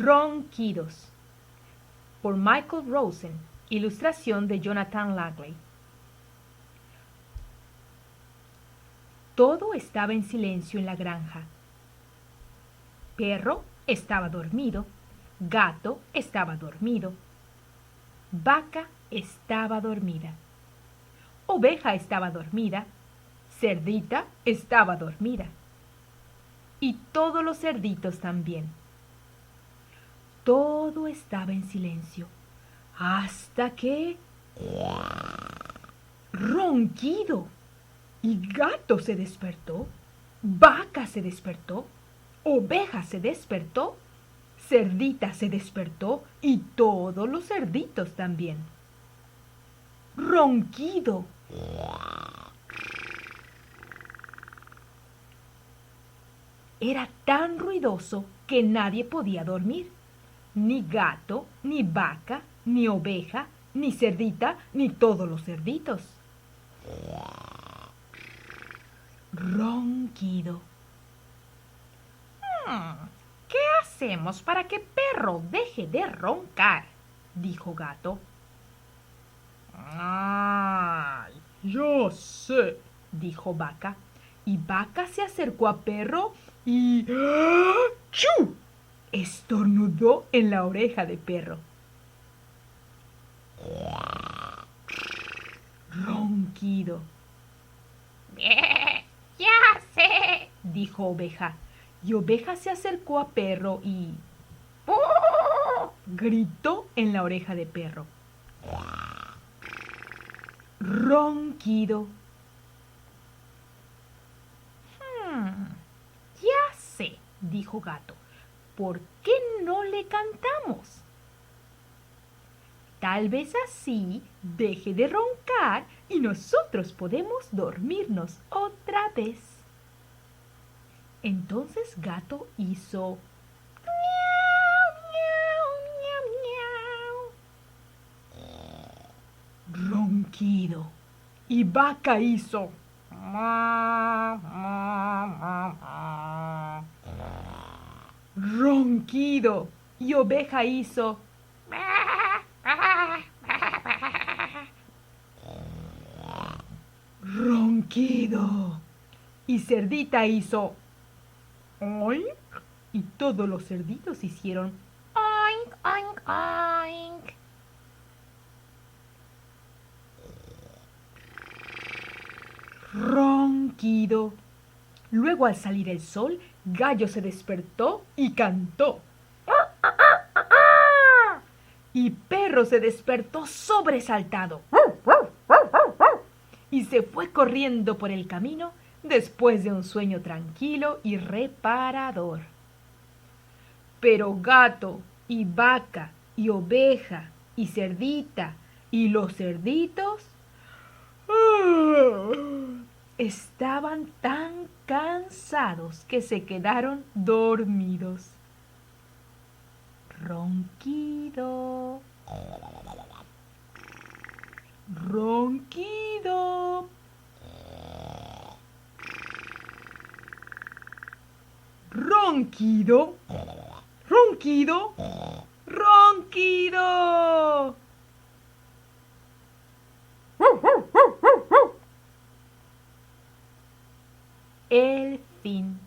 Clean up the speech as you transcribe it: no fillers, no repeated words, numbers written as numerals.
Ronquidos, por Michael Rosen, ilustración de Jonathan Langley. Todo estaba en silencio en la granja. Perro estaba dormido, gato estaba dormido, vaca estaba dormida, oveja estaba dormida, cerdita estaba dormida, y todos los cerditos también. Todo estaba en silencio, hasta que... ¡Ronquido! Y gato se despertó, vaca se despertó, oveja se despertó, cerdita se despertó y todos los cerditos también. ¡Ronquido! Era tan ruidoso que nadie podía dormir. Ni gato, ni vaca, ni oveja, ni cerdita, ni todos los cerditos. Ronquido. ¿Qué hacemos para que perro deje de roncar?, dijo gato. ¡Ay! Yo sé, dijo vaca. Y vaca se acercó a perro y... ¡Chu! Estornudó en la oreja de perro. Ronquido. Ya sé, dijo oveja. Y oveja se acercó a perro y... gritó en la oreja de perro. Ronquido. Ya sé, dijo gato. ¿Por qué no le cantamos? Tal vez así deje de roncar y nosotros podemos dormirnos otra vez. Entonces gato hizo... ronquido. Y vaca hizo... ronquido. Y oveja hizo... ronquido. Y cerdita hizo... oink. Y todos los cerditos hicieron... oink, oink, oink. Ronquido. Luego, al salir el sol, Gallo se despertó y cantó. Y Perro se despertó sobresaltado y se fue corriendo por el camino después de un sueño tranquilo y reparador. Pero Gato y Vaca y Oveja y Cerdita y los cerditos estaban tan cansados que se quedaron dormidos. Ronquido. Ronquido. Ronquido. Ronquido. Ronquido. El fin.